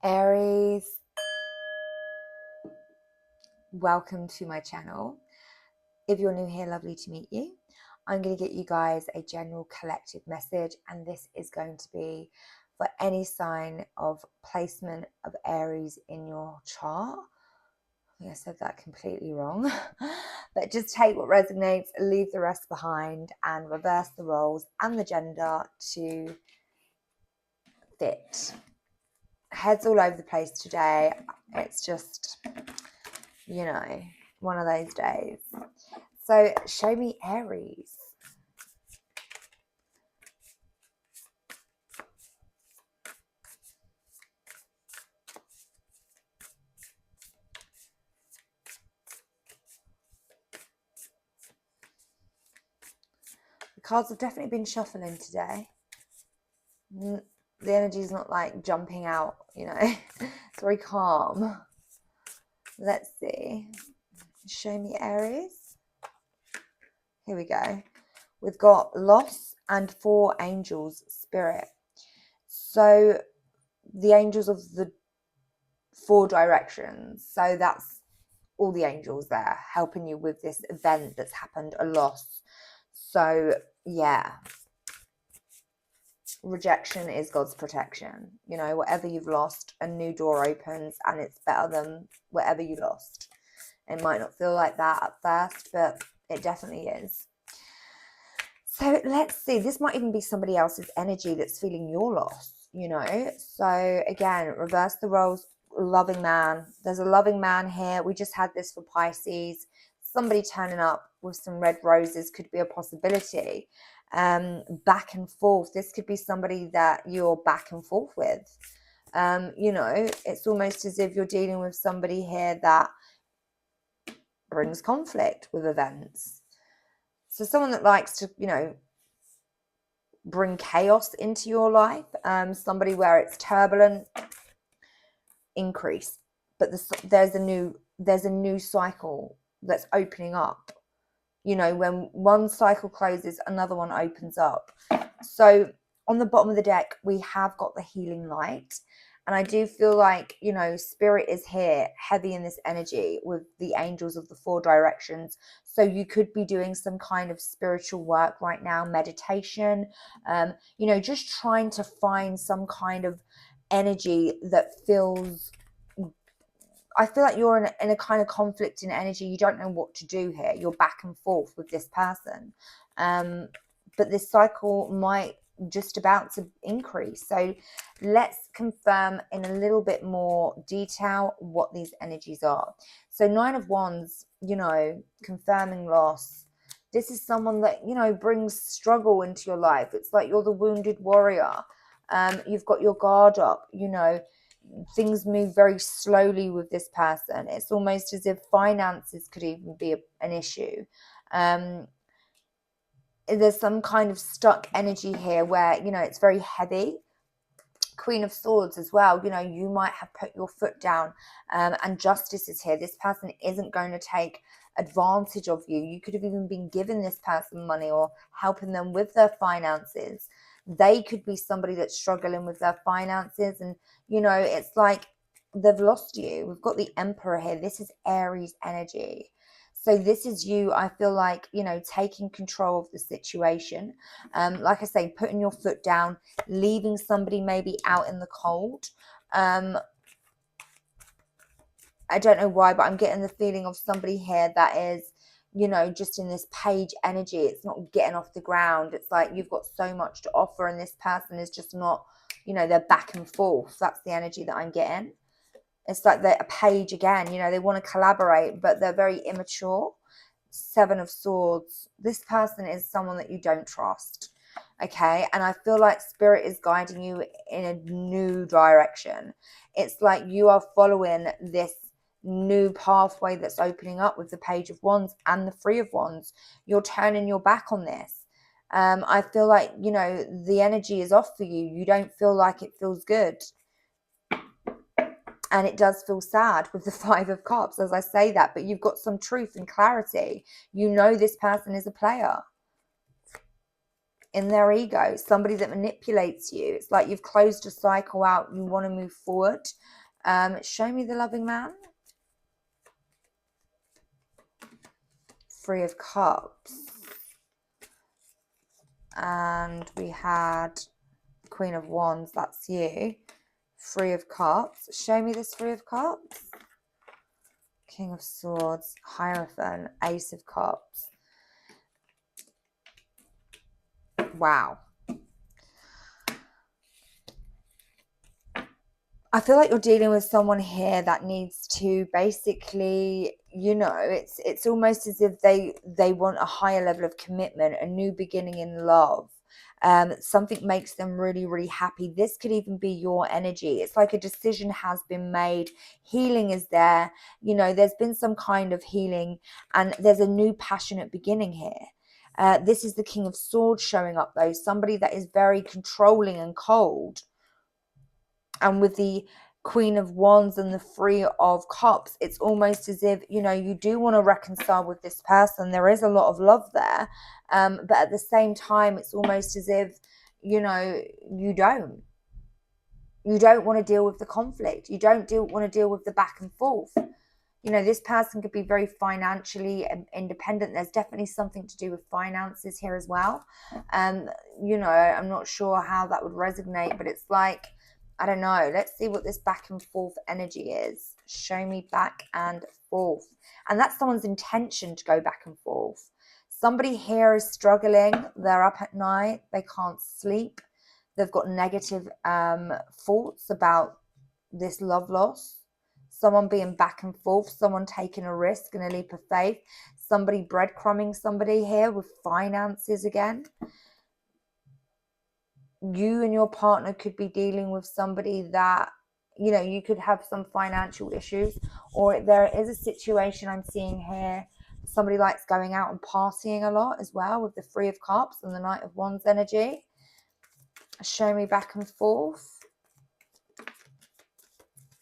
Aries, welcome to my channel. If you're new here, lovely to meet you. I'm going to get you guys a general collective message, and this is going to be for any sign of placement of Aries in your chart. I think I said that completely wrong. But just take what resonates, leave the rest behind, and reverse the roles and the gender to fit. Heads all over the place today. It's just, one of those days. So show me Aries. The cards have definitely been shuffling today. The energy is not like jumping out, It's very calm. Let's see. Show me Aries. Here we go. We've got loss and 4 angels spirit. So the angels of the 4 directions. So that's all the angels there helping you with this event that's happened, a loss. So yeah, rejection is God's protection. Whatever you've lost, a new door opens, and it's better than whatever you lost. It might not feel like that at first, but it definitely is. So let's see, this might even be somebody else's energy that's feeling your loss, So again, reverse the roles. Loving man. There's a loving man here. We just had this for Pisces. Somebody turning up with some red roses could be a possibility. Back and forth. This could be somebody that you're back and forth with. It's almost as if you're dealing with somebody here that brings conflict with events. So someone that likes to, bring chaos into your life. Somebody where it's turbulent, increase. But there's a new cycle that's opening up. When one cycle closes, another one opens up. So on the bottom of the deck, we have got the healing light. And I do feel like, spirit is here, heavy in this energy with the angels of the 4 directions. So you could be doing some kind of spiritual work right now, meditation, just trying to find some kind of energy that feels, I feel like you're in a kind of conflict in energy. You don't know what to do here. You're back and forth with this person. But this cycle might just about to increase. So let's confirm in a little bit more detail what these energies are. So 9 of Wands, confirming loss. This is someone that, brings struggle into your life. It's like you're the wounded warrior. You've got your guard up, things move very slowly with this person. It's almost as if finances could even be an issue. There's some kind of stuck energy here where, it's very heavy. Queen of Swords as well. You might have put your foot down, and justice is here. This person isn't going to take advantage of you. You could have even been giving this person money or helping them with their finances. They could be somebody that's struggling with their finances, and it's like they've lost you. We've got the Emperor here. This is Aries energy. So this is you, I feel like, taking control of the situation. Like I say, putting your foot down, leaving somebody maybe out in the cold. I don't know why, but I'm getting the feeling of somebody here that is, just in this page energy. It's not getting off the ground. It's like you've got so much to offer, and this person is just not, they're back and forth. That's the energy that I'm getting. It's like they're a page again, they want to collaborate, but they're very immature. 7 of Swords. This person is someone that you don't trust. Okay. And I feel like spirit is guiding you in a new direction. It's like you are following this new pathway that's opening up with the Page of Wands and the 3 of Wands. You're turning your back on this. I feel like, the energy is off for you. You don't feel like it feels good. And it does feel sad with the 5 of Cups as I say that, but you've got some truth and clarity. This person is a player. in their ego, somebody that manipulates you. It's like you've closed a cycle out, you want to move forward. Show me the loving man. Three of Cups. And we had Queen of Wands, that's you. Three of Cups. Show me this Three of Cups. King of Swords, Hierophant, Ace of Cups. Wow. I feel like you're dealing with someone here that needs to basically, you know, it's almost as if they want a higher level of commitment, a new beginning in love. Something makes them really, really happy. This could even be your energy. It's like a decision has been made. Healing is there. You know, there's been some kind of healing and there's a new passionate beginning here. This is the King of Swords showing up though. Somebody that is very controlling and cold. And with the Queen of Wands and the Three of Cups, it's almost as if, you know, you do want to reconcile with this person. There is a lot of love there. But at the same time, it's almost as if, you know, you don't want to deal with the conflict. You don't want to deal with the back and forth. You know, this person could be very financially independent. There's definitely something to do with finances here as well. You know, I'm not sure how that would resonate, but it's like, I don't know. Let's see what this back and forth energy is. Show me back and forth. And that's someone's intention to go back and forth. Somebody here is struggling. They're up at night. They can't sleep. They've got negative thoughts about this love loss. Someone being back and forth. Someone taking a risk and a leap of faith. Somebody breadcrumbing somebody here with finances again. You and your partner could be dealing with somebody that, you know, you could have some financial issues, or there is a situation I'm seeing here. Somebody likes going out and partying a lot as well with the Three of Cups and the Knight of Wands energy. Show me back and forth.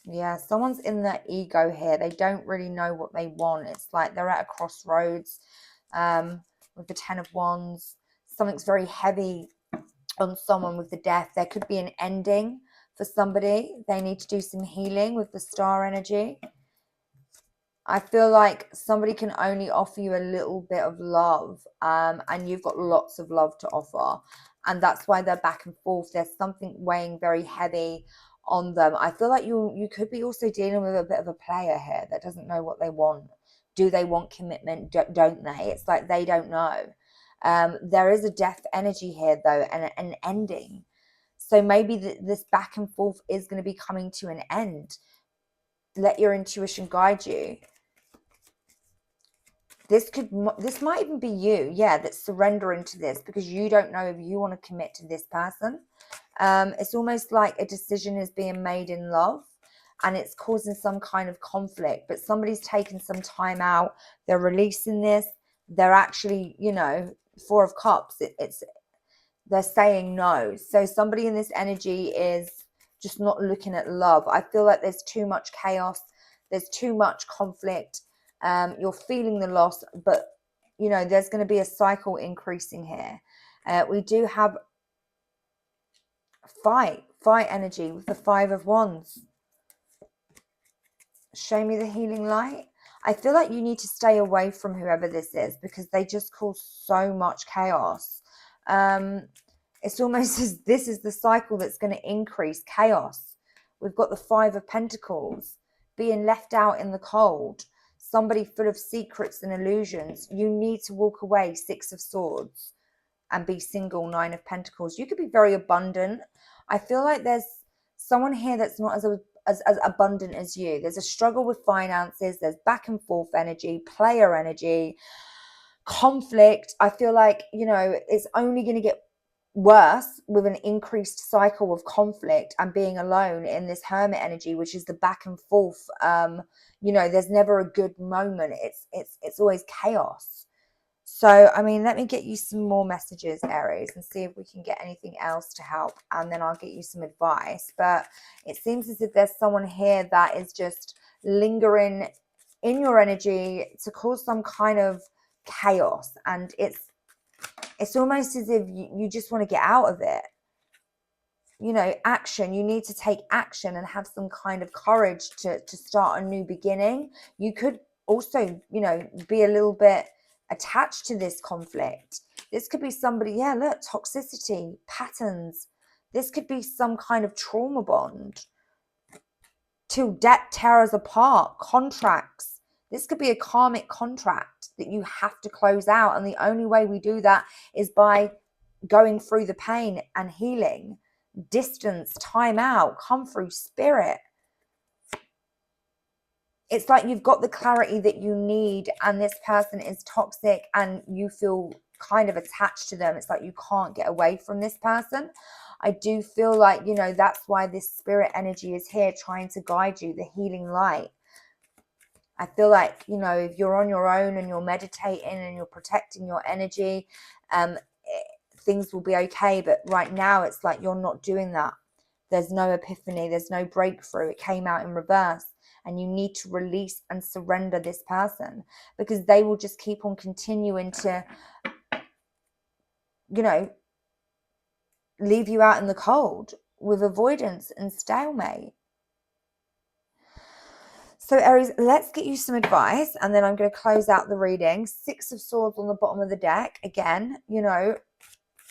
Yeah, someone's in their ego here. They don't really know what they want. It's like they're at a crossroads with the Ten of Wands. Something's very heavy on someone with the death. There could be an ending for somebody. They need to do some healing with the Star energy. I feel like somebody can only offer you a little bit of love, and you've got lots of love to offer, and that's why they're back and forth. There's something weighing very heavy on them. I feel like you could be also dealing with a bit of a player here that doesn't know what they want. Do they want commitment? Don't they? It's like they don't know. There is a death energy here though, and an ending. So maybe this back and forth is going to be coming to an end. Let your intuition guide you. This might even be you, yeah, that's surrendering to this because you don't know if you want to commit to this person. It's almost like a decision is being made in love and it's causing some kind of conflict, but somebody's taken some time out. They're releasing this. They're actually, you know, Four of Cups. They're saying no. So somebody in this energy is just not looking at love. I feel like there's too much chaos. There's too much conflict. You're feeling the loss, but you know there's going to be a cycle increasing here. We do have fight energy with the Five of Wands. Show me the healing light. I feel like you need to stay away from whoever this is because they just cause so much chaos. It's almost as this is the cycle that's going to increase chaos. We've got the Five of Pentacles, being left out in the cold. Somebody full of secrets and illusions. You need to walk away. Six of Swords and be single. Nine of Pentacles. You could be very abundant. I feel like there's someone here that's not as abundant as you. There's a struggle with finances. There's back and forth energy, player energy, conflict. I feel like, you know, it's only going to get worse with an increased cycle of conflict and being alone in this hermit energy, which is the back and forth. You know, there's never a good moment. It's always chaos. So, I mean, let me get you some more messages, Aries, and see if we can get anything else to help. And then I'll get you some advice. But it seems as if there's someone here that is just lingering in your energy to cause some kind of chaos. And it's It's almost as if you just want to get out of it. You know, action. You need to take action and have some kind of courage to start a new beginning. You could also, you know, be a little bit attached to this conflict. This could be somebody, yeah, look, toxicity, patterns. This could be some kind of trauma bond. Till debt tear us apart, contracts. This could be a karmic contract that you have to close out. And the only way we do that is by going through the pain and healing. Distance, time out, come through spirit. It's like you've got the clarity that you need, and this person is toxic and you feel kind of attached to them. It's like you can't get away from this person. I do feel like, you know, that's why this spirit energy is here trying to guide you, the healing light. I feel like, you know, if you're on your own and you're meditating and you're protecting your energy, things will be okay. But right now it's like you're not doing that. There's no epiphany. There's no breakthrough. It came out in reverse. And you need to release and surrender this person, because they will just keep on continuing to, you know, leave you out in the cold with avoidance and stalemate. So Aries, let's get you some advice, and then I'm going to close out the reading. 6 of Swords on the bottom of the deck. Again, you know,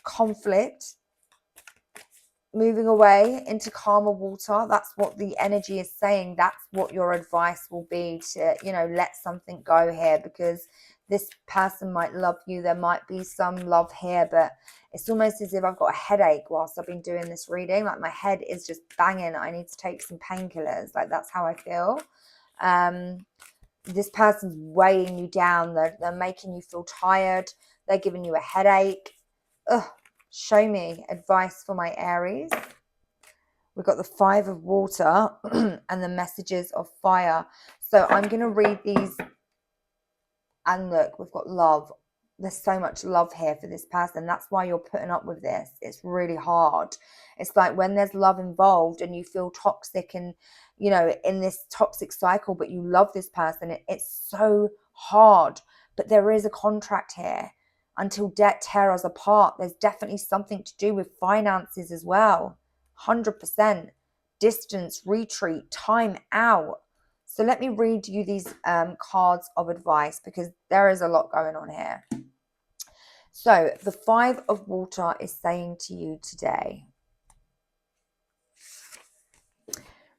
conflict, moving away into calmer water. That's what the energy is saying. That's what your advice will be, to, you know, let something go here, because this person might love you. There might be some love here, but it's almost as if I've got a headache whilst I've been doing this reading. Like my head is just banging. I need to take some painkillers. Like that's how I feel. This person's weighing you down. They're making you feel tired. They're giving you a headache. Ugh. Show me advice for my Aries. We've got the 5 of water and the messages of fire. So I'm going to read these. And look, we've got love. There's so much love here for this person. That's why you're putting up with this. It's really hard. It's like when there's love involved and you feel toxic and, you know, in this toxic cycle, but you love this person. It's so hard. But there is a contract here. Until debt tear us apart. There's definitely something to do with finances as well. 100%. Distance, retreat, time out. So let me read you these cards of advice, because there is a lot going on here. So the 5 of water is saying to you today,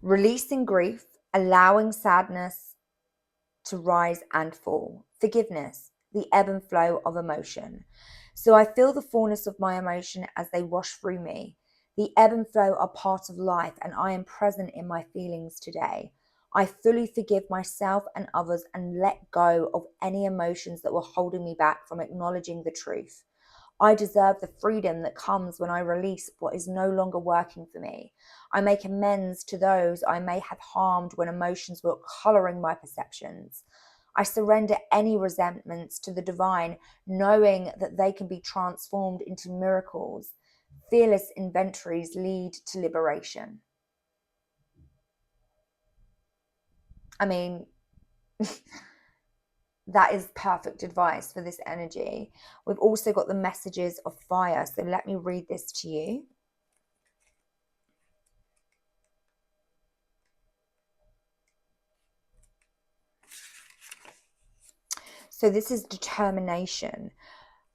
releasing grief, allowing sadness to rise and fall, forgiveness, the ebb and flow of emotion. So I feel the fullness of my emotion as they wash through me. The ebb and flow are part of life, and I am present in my feelings today. I fully forgive myself and others and let go of any emotions that were holding me back from acknowledging the truth. I deserve the freedom that comes when I release what is no longer working for me. I make amends to those I may have harmed when emotions were coloring my perceptions. I surrender any resentments to the divine, knowing that they can be transformed into miracles. Fearless inventories lead to liberation. I mean, that is perfect advice for this energy. We've also got the messages of fire. So let me read this to you. So this is determination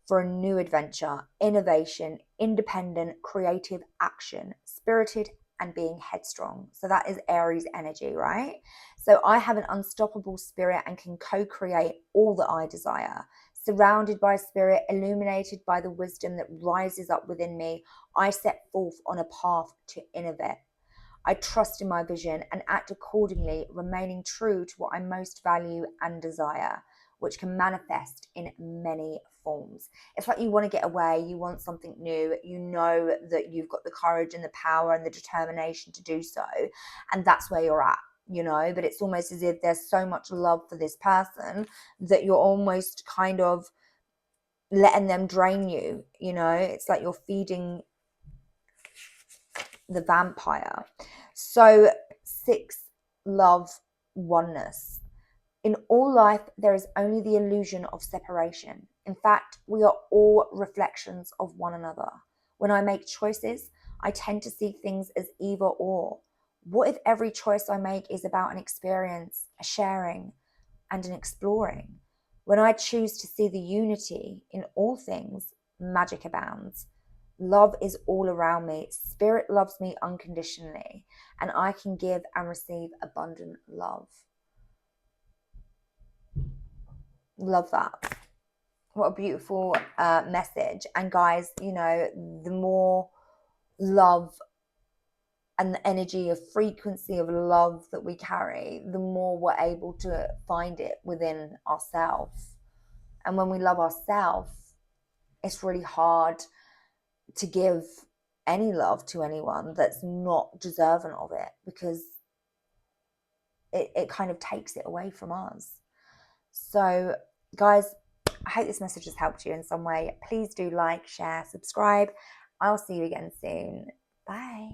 for a new adventure, innovation, independent, creative action, spirited, and being headstrong. So that is Aries energy, right? So I have an unstoppable spirit and can co-create all that I desire. Surrounded by spirit, illuminated by the wisdom that rises up within me, I set forth on a path to innovate. I trust in my vision and act accordingly, remaining true to what I most value and desire, which can manifest in many forms. It's like you want to get away, you want something new, you know that you've got the courage and the power and the determination to do so, and that's where you're at, you know. But it's almost as if there's so much love for this person that you're almost kind of letting them drain you, you know. It's like you're feeding the vampire. So 6, love, oneness. In all life, there is only the illusion of separation. In fact, we are all reflections of one another. When I make choices, I tend to see things as either or. What if every choice I make is about an experience, a sharing, and an exploring? When I choose to see the unity in all things, magic abounds. Love is all around me. Spirit loves me unconditionally, and I can give and receive abundant love. Love that. What a beautiful message. And guys, you know, the more love and the energy of frequency of love that we carry, the more we're able to find it within ourselves. And when we love ourselves, it's really hard to give any love to anyone that's not deserving of it, because it kind of takes it away from us. So guys, I hope this message has helped you in some way. Please do like, share, subscribe. I'll see you again soon. Bye.